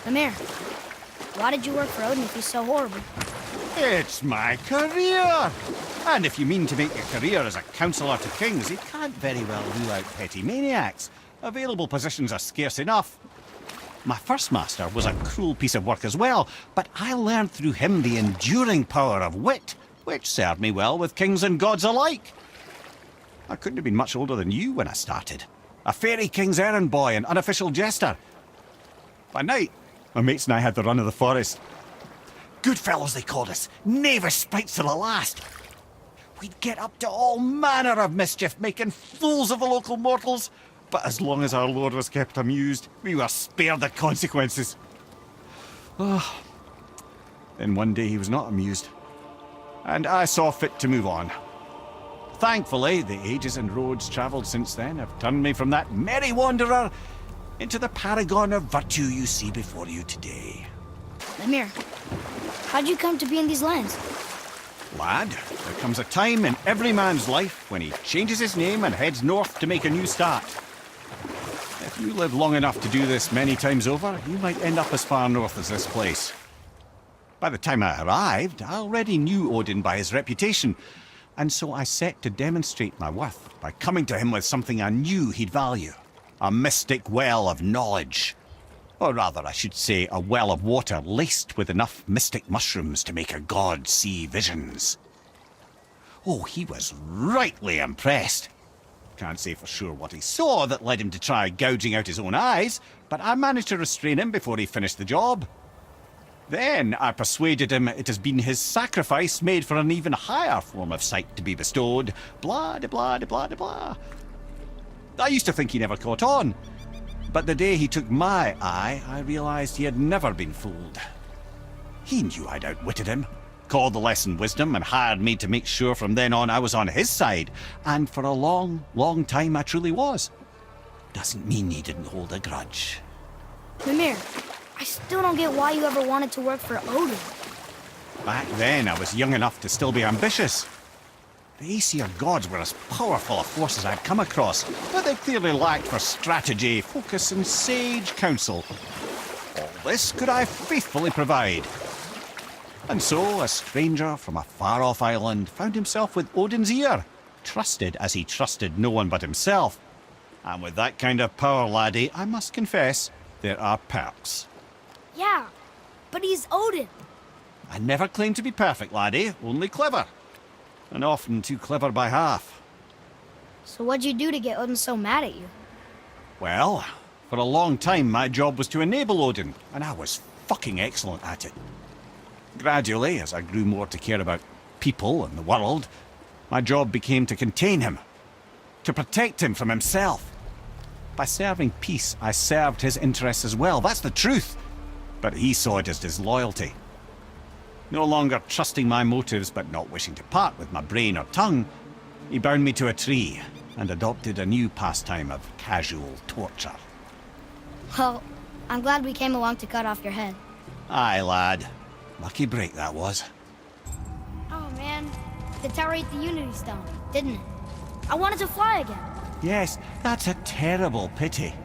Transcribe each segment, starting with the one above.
Mimir, why did you work for Odin if he's so horrible? It's my career! And if you mean to make a career as a counsellor to kings, you can't very well rule out petty maniacs. Available positions are scarce enough. My first master was a cruel piece of work as well, but I learned through him the enduring power of wit, which served me well with kings and gods alike. I couldn't have been much older than you when I started. A fairy king's errand boy and unofficial jester. By night, my mates and I had the run of the forest. Good fellows they called us, knavish sprites to the last. We'd get up to all manner of mischief, making fools of the local mortals. But as long as our lord was kept amused, we were spared the consequences. Oh. Then one day he was not amused, and I saw fit to move on. Thankfully, the ages and roads travelled since then have turned me from that merry wanderer into the paragon of virtue you see before you today. Mimir, how'd you come to be in these lands? Lad, there comes a time in every man's life when he changes his name and heads north to make a new start. If you live long enough to do this many times over, you might end up as far north as this place. By the time I arrived, I already knew Odin by his reputation, and so I set to demonstrate my worth by coming to him with something I knew he'd value. A mystic well of knowledge. Or rather, I should say, a well of water laced with enough mystic mushrooms to make a god see visions. Oh, he was rightly impressed. Can't say for sure what he saw that led him to try gouging out his own eyes, but I managed to restrain him before he finished the job. Then I persuaded him it has been his sacrifice made for an even higher form of sight to be bestowed. Blah, de blah, de blah, de blah. I used to think he never caught on, but the day he took my eye, I realized he had never been fooled. He knew I'd outwitted him, called the lesson wisdom, and hired me to make sure from then on I was on his side. And for a long, long time I truly was. Doesn't mean he didn't hold a grudge. Mimir, I still don't get why you ever wanted to work for Odin. Back then I was young enough to still be ambitious. The Aesir gods were as powerful a force as I'd come across, but they clearly lacked for strategy, focus, and sage counsel. All this could I faithfully provide. And so, a stranger from a far-off island found himself with Odin's ear, trusted as he trusted no one but himself. And with that kind of power, laddie, I must confess, there are perks. Yeah, but he's Odin. I never claimed to be perfect, laddie, only clever. And often too clever by half. So what'd you do to get Odin so mad at you? Well, for a long time my job was to enable Odin, and I was fucking excellent at it. Gradually, as I grew more to care about people and the world, my job became to contain him, to protect him from himself. By serving peace, I served his interests as well, that's the truth. But he saw it as disloyalty. No longer trusting my motives, but not wishing to part with my brain or tongue, he bound me to a tree and adopted a new pastime of casual torture. Well, I'm glad we came along to cut off your head. Aye, lad. Lucky break that was. Oh, man. The tower ate the Unity Stone, didn't it? I wanted to fly again. Yes, that's a terrible pity.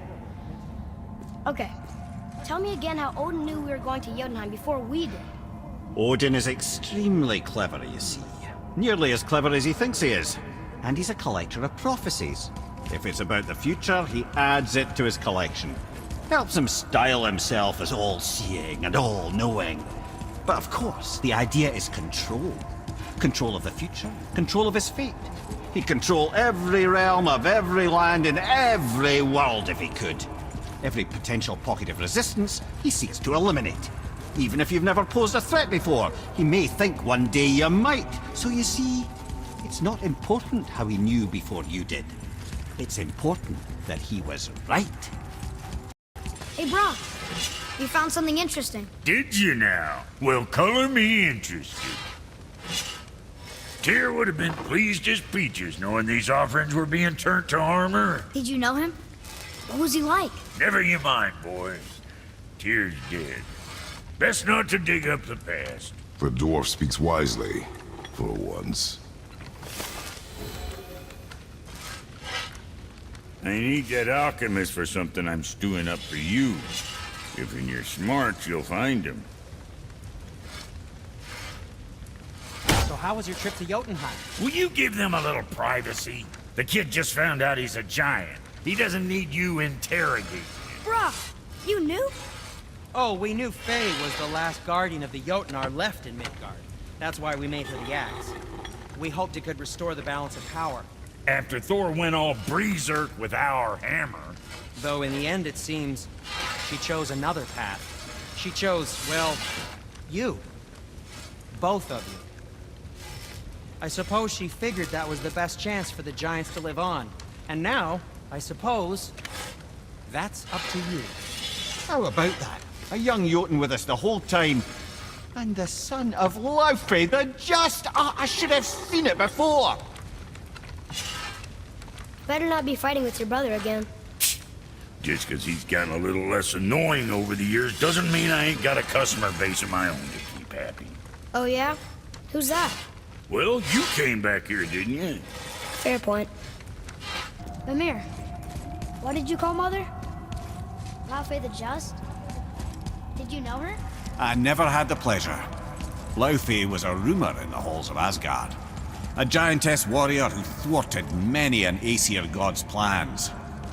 Okay. Tell me again how Odin knew we were going to Jotunheim before we did. Odin is extremely clever, you see. Nearly as clever as he thinks he is. And he's a collector of prophecies. If it's about the future, he adds it to his collection. Helps him style himself as all-seeing and all-knowing. But of course, the idea is control. Control of the future, control of his fate. He'd control every realm of every land in every world if he could. Every potential pocket of resistance, he seeks to eliminate. Even if you've never posed a threat before, he may think one day you might. So you see, it's not important how he knew before you did. It's important that he was right. Hey, Brok. We found something interesting. Did you now? Well, color me interested. Tyr would have been pleased as peaches knowing these offerings were being turned to armor. Did you know him? What was he like? Never you mind, boys. Tyr's dead. Best not to dig up the past. The dwarf speaks wisely, for once. I need that alchemist for something I'm stewing up for you. If in your smarts, you'll find him. So how was your trip to Jotunheim? Will you give them a little privacy? The kid just found out he's a giant. He doesn't need you interrogating him. Brok, you knew? Oh, we knew Faye was the last guardian of the Jotnar left in Midgard. That's why we made her the axe. We hoped it could restore the balance of power. After Thor went all berserk with our hammer. Though in the end, it seems, she chose another path. She chose, well, you. Both of you. I suppose she figured that was the best chance for the giants to live on. And now, I suppose, that's up to you. How about that? A young Jotun with us the whole time. And the son of Laufey, the just... I should have seen it before! Better not be fighting with your brother again. Just because he's gotten a little less annoying over the years doesn't mean I ain't got a customer base of my own to keep happy. Oh yeah? Who's that? Well, you came back here, didn't you? Fair point. Mimir, what did you call Mother? Laufey the Just? Did you know her? I never had the pleasure. Laufey was a rumour in the halls of Asgard. A giantess warrior who thwarted many an Aesir god's plans.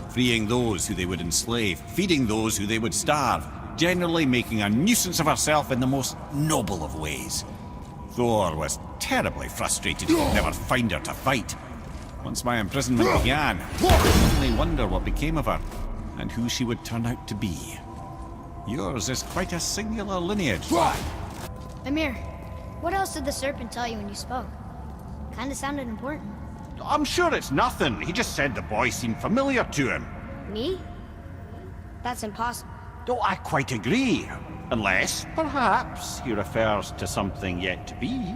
Freeing those who they would enslave, feeding those who they would starve, generally making a nuisance of herself in the most noble of ways. Thor was terribly frustrated he could never find her to fight. Once my imprisonment began, I could only wonder what became of her, and who she would turn out to be. Yours is quite a singular lineage, lad. Mimir, what else did the serpent tell you when you spoke? Kinda sounded important. I'm sure it's nothing. He just said the boy seemed familiar to him. Me? That's impossible. Oh, I quite agree. Unless, perhaps, he refers to something yet to be.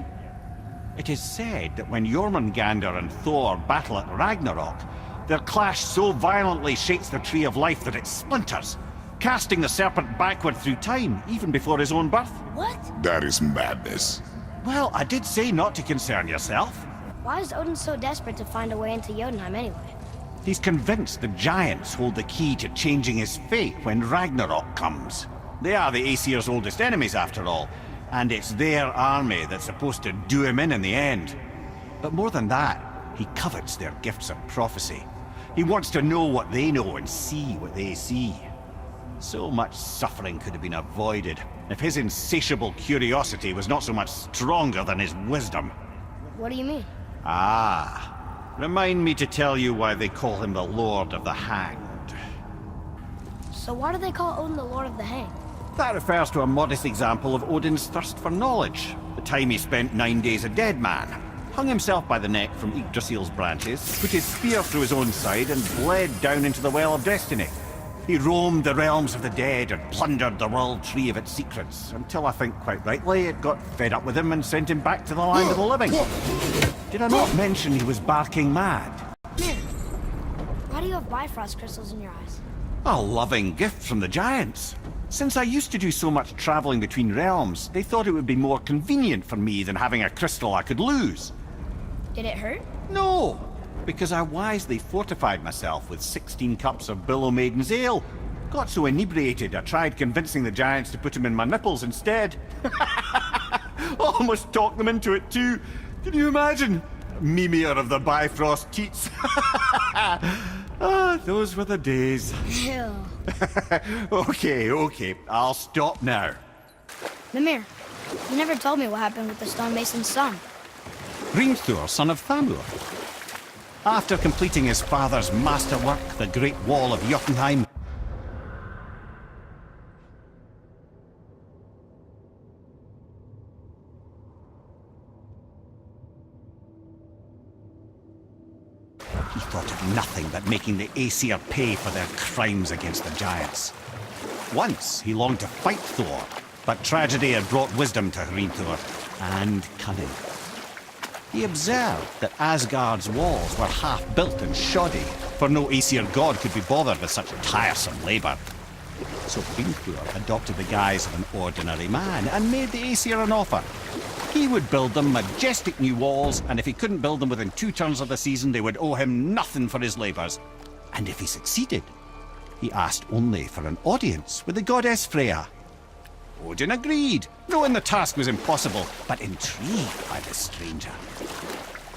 It is said that when Jormungandr and Thor battle at Ragnarok, their clash so violently shakes the Tree of Life that it splinters, casting the serpent backward through time, even before his own birth. What? That is madness. Well, I did say not to concern yourself. Why is Odin so desperate to find a way into Jotunheim anyway? He's convinced the giants hold the key to changing his fate when Ragnarok comes. They are the Aesir's oldest enemies, after all, and it's their army that's supposed to do him in the end. But more than that, he covets their gifts of prophecy. He wants to know what they know and see what they see. So much suffering could have been avoided if his insatiable curiosity was not so much stronger than his wisdom. What do you mean? Ah, remind me to tell you why they call him the Lord of the Hanged. So why do they call Odin the Lord of the Hanged? That refers to a modest example of Odin's thirst for knowledge. The time he spent 9 days a dead man. Hung himself by the neck from Yggdrasil's branches, put his spear through his own side and bled down into the Well of Destiny. He roamed the realms of the dead and plundered the World Tree of its secrets, until I think quite rightly it got fed up with him and sent him back to the land of the living. Did I not mention he was barking mad? Mimir, why do you have Bifrost crystals in your eyes? A loving gift from the giants. Since I used to do so much traveling between realms, they thought it would be more convenient for me than having a crystal I could lose. Did it hurt? No, because I wisely fortified myself with 16 cups of Billow Maiden's ale. Got so inebriated I tried convincing the giants to put him in my nipples instead. Almost talked them into it too. Can you imagine? Mimir of the Bifrost teats. Ah, those were the days. Ew. Okay, I'll stop now. Mimir, you never told me what happened with the stonemason's son. Hrimthur, son of Thamur. After completing his father's masterwork, the Great Wall of Jotunheim, he thought of nothing but making the Aesir pay for their crimes against the giants. Once he longed to fight Thor, but tragedy had brought wisdom to Hrimthur, and cunning. He observed that Asgard's walls were half-built and shoddy, for no Aesir god could be bothered with such tiresome labour. So Hrimthur adopted the guise of an ordinary man and made the Aesir an offer. He would build them majestic new walls, and if he couldn't build them within 2 turns of the season, they would owe him nothing for his labours. And if he succeeded, He asked only for an audience with the goddess Freya. Odin agreed, knowing the task was impossible, but intrigued by the stranger.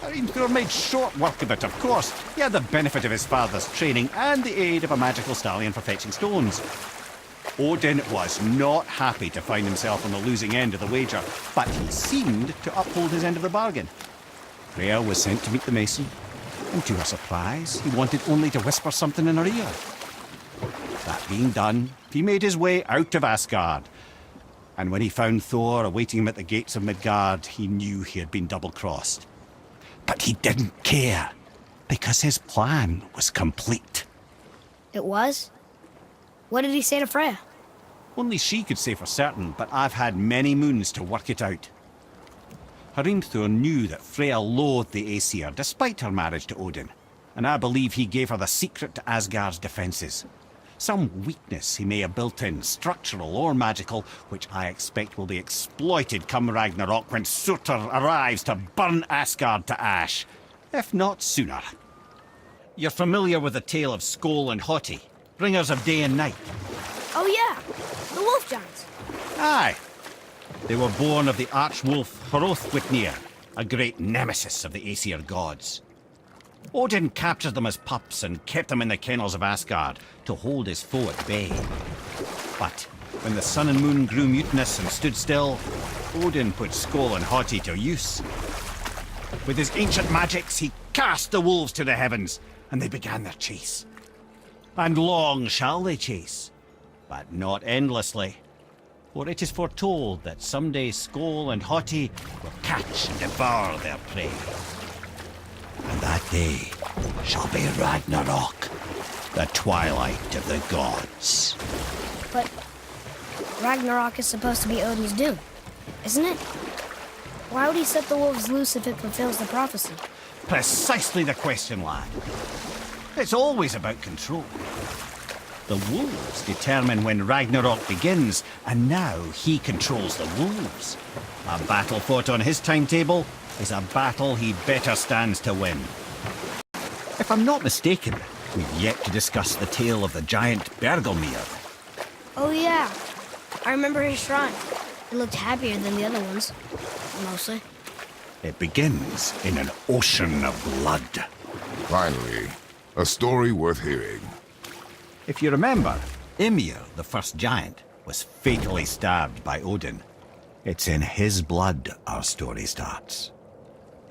Hrimthur made short work of it, of course. He had the benefit of his father's training and the aid of a magical stallion for fetching stones. Odin was not happy to find himself on the losing end of the wager, but he seemed to uphold his end of the bargain. Freya was sent to meet the mason, and to her surprise, he wanted only to whisper something in her ear. That being done, he made his way out of Asgard, and when he found Thor awaiting him at the gates of Midgard, he knew he had been double-crossed. But he didn't care, because his plan was complete. It was? What did he say to Freya? Only she could say for certain, but I've had many moons to work it out. Hrimthur knew that Freya loathed the Aesir, despite her marriage to Odin, and I believe he gave her the secret to Asgard's defences. Some weakness he may have built in, structural or magical, which I expect will be exploited come Ragnarok when Surtur arrives to burn Asgard to ash, if not sooner. You're familiar with the tale of Skoll and Hoti, bringers of day and night? Oh yeah, the wolf giants. Aye. They were born of the archwolf Hrothwitnir, a great nemesis of the Aesir gods. Odin captured them as pups and kept them in the kennels of Asgard to hold his foe at bay. But when the sun and moon grew mutinous and stood still, Odin put Skoll and Hoti to use. With his ancient magics, he cast the wolves to the heavens, and they began their chase. And long shall they chase, but not endlessly. For it is foretold that someday Skoll and Hoti will catch and devour their prey. And that day shall be Ragnarok, the twilight of the gods. But Ragnarok is supposed to be Odin's doom, isn't it? Why would he set the wolves loose if it fulfills the prophecy? Precisely the question, lad. It's always about control. The wolves determine when Ragnarok begins, and now he controls the wolves. A battle fought on his timetable is a battle he better stands to win. If I'm not mistaken, we've yet to discuss the tale of the giant Bergelmir. Oh yeah, I remember his shrine. It looked happier than the other ones, mostly. It begins in an ocean of blood. Finally, a story worth hearing. If you remember, Ymir, the first giant, was fatally stabbed by Odin. It's in his blood our story starts.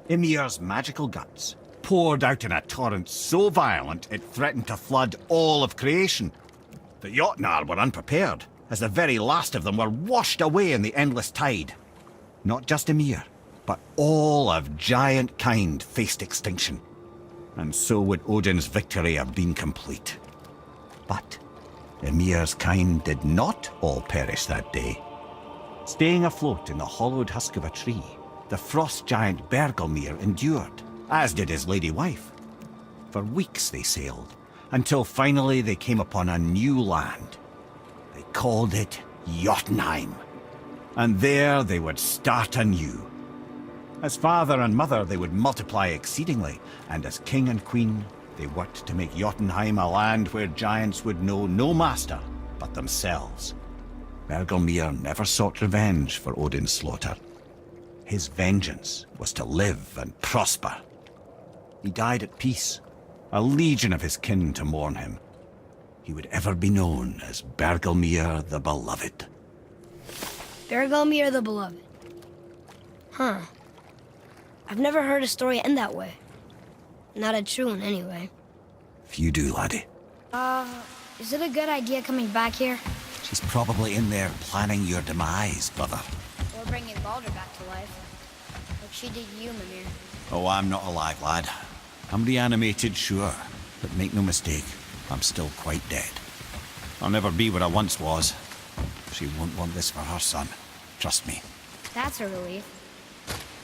Ymir's magical guts poured out in a torrent so violent it threatened to flood all of creation. The Jotnar were unprepared, as the very last of them were washed away in the endless tide. Not just Ymir, but all of giant kind faced extinction. And so would Odin's victory have been complete. But Ymir's kind did not all perish that day. Staying afloat in the hollowed husk of a tree, the frost giant Bergelmir endured, as did his lady wife. For weeks they sailed, until finally they came upon a new land. They called it Jotunheim. And there they would start anew. As father and mother they would multiply exceedingly, and as king and queen they worked to make Jotunheim a land where giants would know no master but themselves. Bergelmir never sought revenge for Odin's slaughter. His vengeance was to live and prosper. He died at peace, a legion of his kin to mourn him. He would ever be known as Bergelmir the Beloved. Bergelmir the Beloved. Huh. I've never heard a story end that way. Not a true one, anyway. Few do, laddie. Is it a good idea coming back here? She's probably in there planning your demise, brother. Or bringing Baldur back to life? Like she did you, Mimir. Oh, I'm not alive, lad. I'm reanimated, sure. But make no mistake, I'm still quite dead. I'll never be what I once was. She won't want this for her son. Trust me. That's a relief.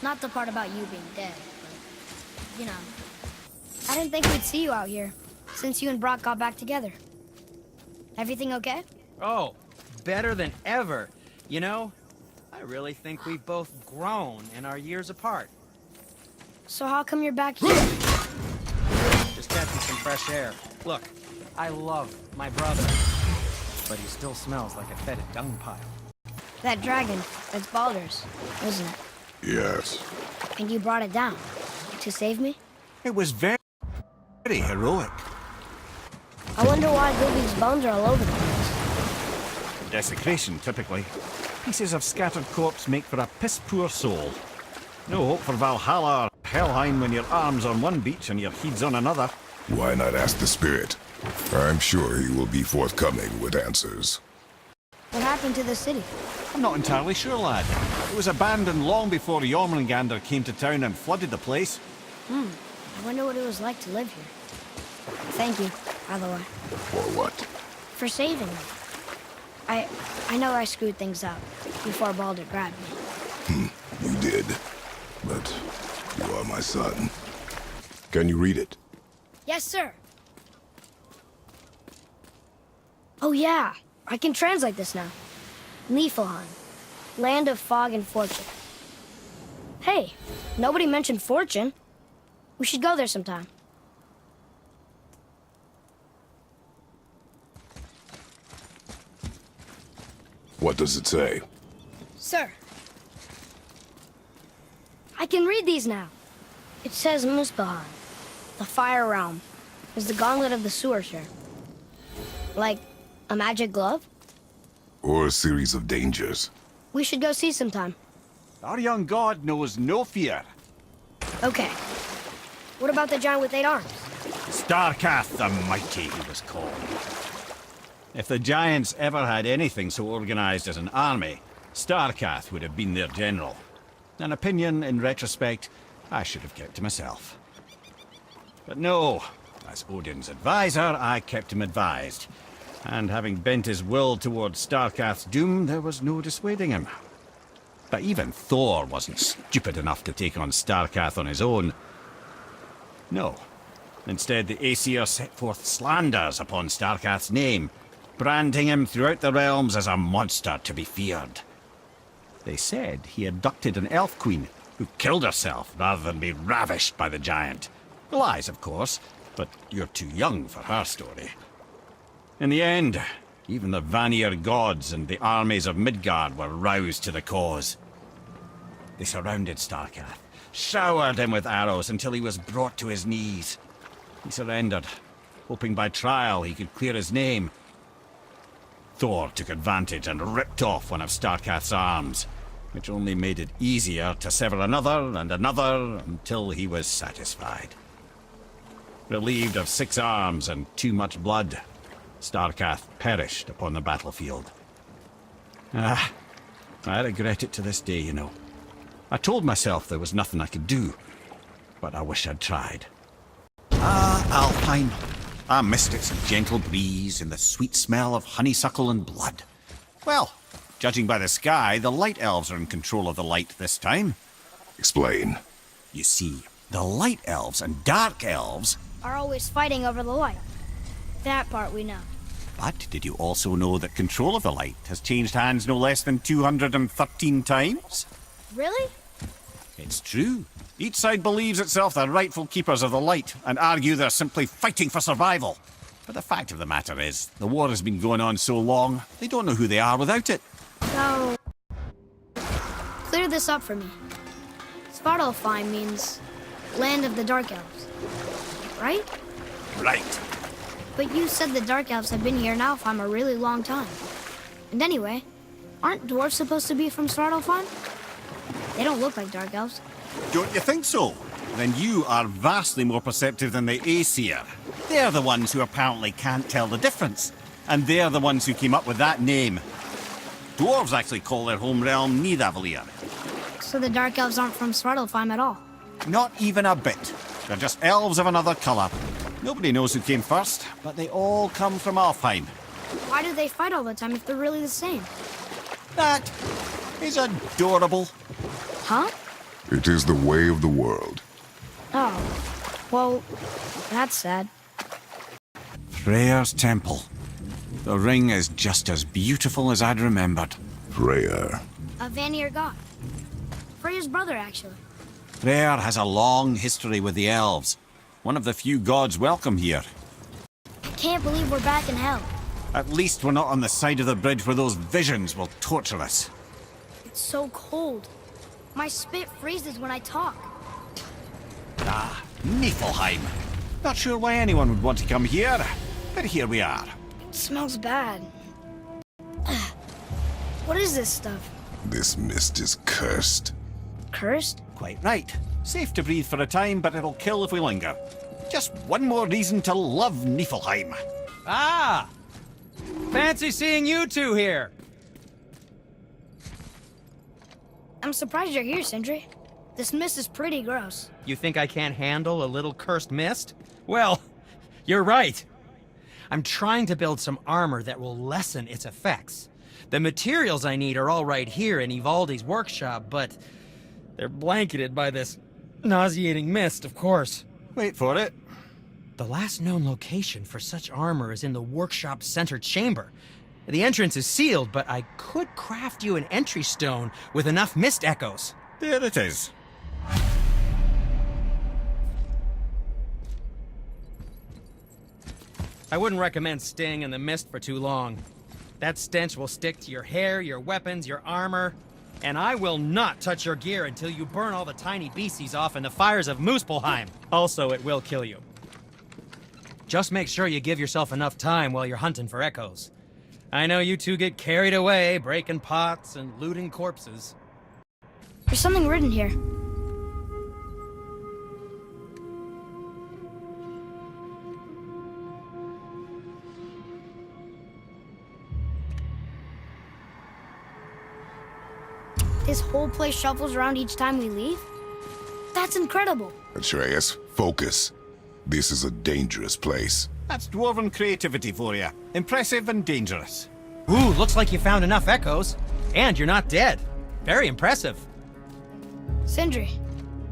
Not the part about you being dead, but, you know. I didn't think we'd see you out here, since you and Brok got back together. Everything okay? Oh, better than ever. You know, I really think we've both grown in our years apart. So how come you're back here? Just catching some fresh air. Look, I love my brother. But he still smells like a fetid dung pile. That dragon, it's Baldur's, isn't it? Yes. And you brought it down to save me? It was very heroic. I wonder why Googie's bones are all over the place. Desecration, typically. Pieces of scattered corpse make for a piss-poor soul. No hope for Valhalla or Helheim when your arm's on one beach and your head's on another. Why not ask the spirit? I'm sure he will be forthcoming with answers. What happened to the city? I'm not entirely sure, lad. It was abandoned long before Jormungandr came to town and flooded the place. I wonder what it was like to live here. Thank you, by the way. For what? For saving me. I know I screwed things up before Baldur grabbed me. You did. But you are my son. Can you read it? Yes, sir. Oh yeah, I can translate this now. Niflheim, land of fog and fortune. Hey, nobody mentioned fortune. We should go there sometime. What does it say? Sir. I can read these now. It says Muspelheim, the fire realm, is the gauntlet of the sewer share. Like a magic glove? Or a series of dangers? We should go see sometime. Our young god knows no fear. Okay. What about the giant with 8 arms? Starkath the Mighty, he was called. If the Giants ever had anything so organized as an army, Starkath would have been their general. An opinion, in retrospect, I should have kept to myself. But no, as Odin's advisor, I kept him advised. And having bent his will towards Starkath's doom, there was no dissuading him. But even Thor wasn't stupid enough to take on Starkath on his own. No. Instead, the Aesir set forth slanders upon Starkath's name, branding him throughout the realms as a monster to be feared. They said he abducted an elf queen who killed herself rather than be ravished by the giant. Lies, of course, but you're too young for her story. In the end, even the Vanir gods and the armies of Midgard were roused to the cause. They surrounded Starkath, showered him with arrows until he was brought to his knees. He surrendered, hoping by trial he could clear his name. Thor took advantage and ripped off one of Starkath's arms, which only made it easier to sever another and another until he was satisfied. Relieved of 6 arms and too much blood, Starkath perished upon the battlefield. I regret it to this day, you know. I told myself there was nothing I could do, but I wish I'd tried. Alpine. I missed its gentle breeze and the sweet smell of honeysuckle and blood. Well, judging by the sky, the light elves are in control of the light this time. Explain. You see, the light elves and dark elves... Are always fighting over the light. That part we know. But did you also know that control of the light has changed hands no less than 213 times? Really? It's true. Each side believes itself the rightful keepers of the light and argue they're simply fighting for survival. But the fact of the matter is, the war has been going on so long, they don't know who they are without it. So... clear this up for me. Svartalfheim means land of the Dark Elves, right? Right. But you said the Dark Elves have been here in Alfheim a really long time. And anyway, aren't dwarves supposed to be from Svartalfheim? They don't look like Dark Elves. Don't you think so? Then you are vastly more perceptive than the Aesir. They're the ones who apparently can't tell the difference. And they're the ones who came up with that name. Dwarves actually call their home realm Nidavellir. So the Dark Elves aren't from Svartalfheim at all? Not even a bit. They're just elves of another colour. Nobody knows who came first, but they all come from Alfheim. Why do they fight all the time if they're really the same? That is adorable. Huh? It is the way of the world. Oh. Well, that's sad. Freyr's temple. The ring is just as beautiful as I'd remembered. Freyr. A Vanir god. Freya's brother, actually. Freyr has a long history with the elves. One of the few gods welcome here. can't believe we're back in hell. At least we're not on the side of the bridge where those visions will torture us. It's so cold. My spit freezes when I talk. Ah, Niflheim. Not sure why anyone would want to come here, but here we are. It smells bad. What is this stuff? This mist is cursed. Cursed? Quite right. Safe to breathe for a time, but it'll kill if we linger. Just one more reason to love Niflheim. Ah! Fancy seeing you two here. I'm surprised you're here, Sindri. This mist is pretty gross. You think I can't handle a little cursed mist? Well, you're right. I'm trying to build some armor that will lessen its effects. The materials I need are all right here in Ivaldi's workshop, but they're blanketed by this nauseating mist, of course. Wait for it. The last known location for such armor is in the workshop's center chamber. The entrance is sealed, but I could craft you an entry stone with enough mist echoes. There it is. I wouldn't recommend staying in the mist for too long. That stench will stick to your hair, your weapons, your armor, and I will not touch your gear until you burn all the tiny beasties off in the fires of Muspelheim. Also, it will kill you. Just make sure you give yourself enough time while you're hunting for echoes. I know you two get carried away, breaking pots and looting corpses. There's something written here. This whole place shuffles around each time we leave? That's incredible. Atreus, focus. This is a dangerous place. That's dwarven creativity for you. Impressive and dangerous. Ooh, looks like you found enough echoes. And you're not dead. Very impressive. Sindri,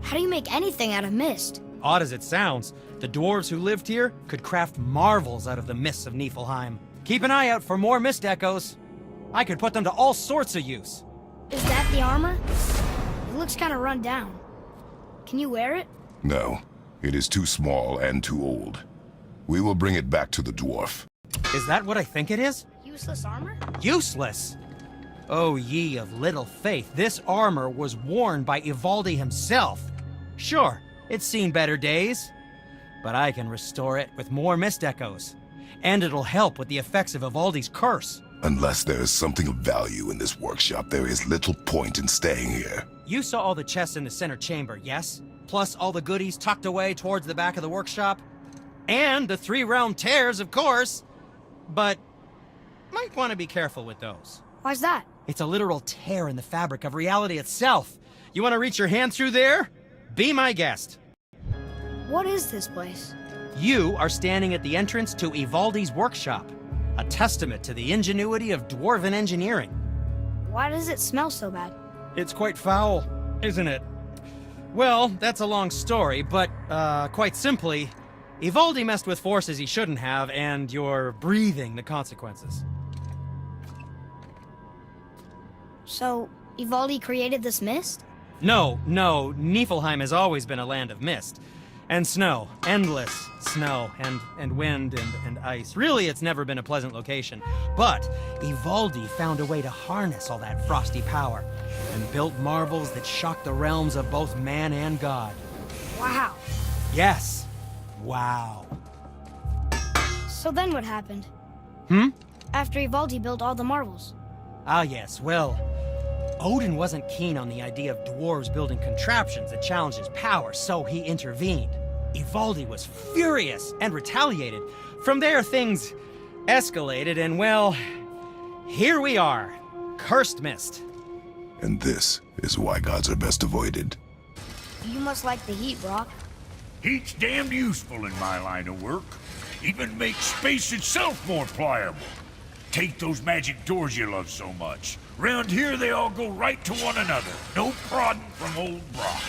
how do you make anything out of mist? Odd as it sounds, the dwarves who lived here could craft marvels out of the mists of Niflheim. Keep an eye out for more mist echoes. I could put them to all sorts of use. Is that the armor? It looks kind of run down. Can you wear it? No, it is too small and too old. We will bring it back to the dwarf. Is that what I think it is? Useless armor? Useless! Oh, ye of little faith, this armor was worn by Ivaldi himself. Sure, it's seen better days, but I can restore it with more mist echoes. And it'll help with the effects of Ivaldi's curse. Unless there is something of value in this workshop, there is little point in staying here. You saw all the chests in the center chamber, yes? Plus all the goodies tucked away towards the back of the workshop? And the 3 realm tears, of course. But might want to be careful with those. Why's that? It's a literal tear in the fabric of reality itself. You want to reach your hand through there? Be my guest. What is this place? You are standing at the entrance to Ivaldi's workshop. A testament to the ingenuity of dwarven engineering. Why does it smell so bad? It's quite foul, isn't it? Well, that's a long story, but, quite simply, Ivaldi messed with forces he shouldn't have, and you're breathing the consequences. So, Ivaldi created this mist? No, Niflheim has always been a land of mist. And snow. Endless snow, and wind, and ice. Really, it's never been a pleasant location. But Ivaldi found a way to harness all that frosty power, and built marvels that shocked the realms of both man and god. Wow. Yes. Wow. So then what happened? After Ivaldi built all the marvels? Ah, yes, well, Odin wasn't keen on the idea of dwarves building contraptions that challenged his power, so he intervened. Ivaldi was furious and retaliated. From there, things escalated, and well, here we are. Cursed mist. And this is why gods are best avoided. You must like the heat, Brok. Heat's damned useful in my line of work. Even makes space itself more pliable. Take those magic doors you love so much. Round here, they all go right to one another. No prodding from old Brok.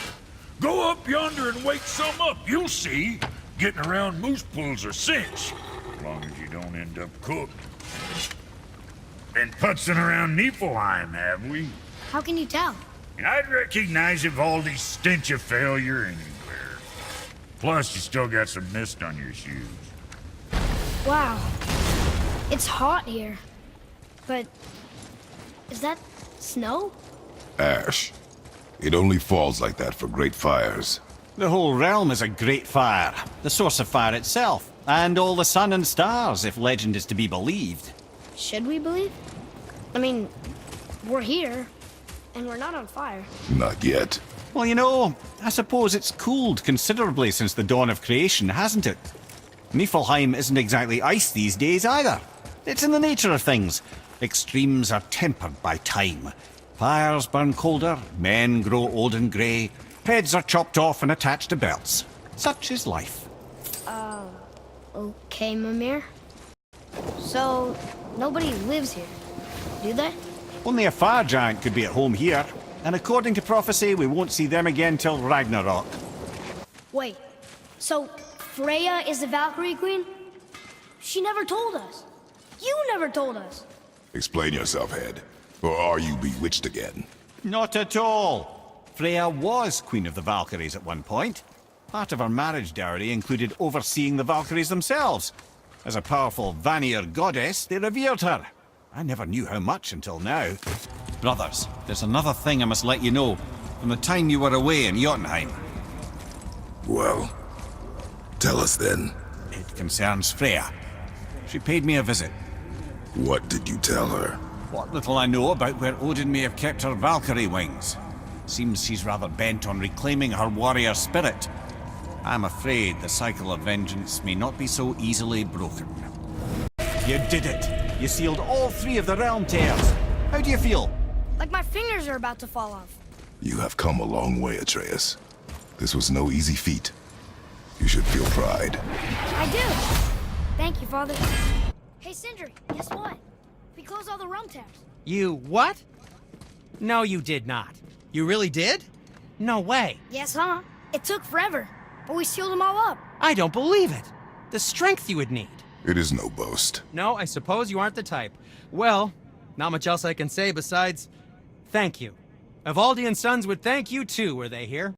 Go up yonder and wake some up. You'll see. Getting around moose pools are cinch. As long as you don't end up cooked. Been putzing around Niflheim, have we? How can you tell? I'd recognize Ivaldi's stench of failure anywhere. Plus, you still got some mist on your shoes. Wow. It's hot here. But is that snow? Ash. It only falls like that for great fires. The whole realm is a great fire, the source of fire itself, and all the sun and stars, if legend is to be believed. Should we believe? I mean, we're here, and we're not on fire. Not yet. Well, you know, I suppose it's cooled considerably since the dawn of creation, hasn't it? Niflheim isn't exactly ice these days either. It's in the nature of things. Extremes are tempered by time. Fires burn colder, men grow old and grey, heads are chopped off and attached to belts. Such is life. Okay, Mimir. So, nobody lives here, do they? Only a fire giant could be at home here, and according to prophecy, we won't see them again till Ragnarok. Wait, so Freya is the Valkyrie Queen? She never told us. You never told us. Explain yourself, Head. Or are you bewitched again? Not at all. Freya was Queen of the Valkyries at one point. Part of her marriage dowry included overseeing the Valkyries themselves. As a powerful Vanir goddess, they revered her. I never knew how much until now. Brothers, there's another thing I must let you know. From the time you were away in Jotunheim. Well, tell us then. It concerns Freya. She paid me a visit. What did you tell her? What little I know about where Odin may have kept her Valkyrie wings. Seems she's rather bent on reclaiming her warrior spirit. I'm afraid the cycle of vengeance may not be so easily broken. You did it! You sealed all 3 of the realm tears! How do you feel? Like my fingers are about to fall off. You have come a long way, Atreus. This was no easy feat. You should feel pride. I do. Thank you, Father. Hey, Sindri, guess what? We closed all the realm tears. You what? No, you did not. You really did? No way. Yes, huh? It took forever, but we sealed them all up. I don't believe it. The strength you would need. It is no boast. No, I suppose you aren't the type. Well, not much else I can say besides, thank you. Evaldi and Sons would thank you too, were they here.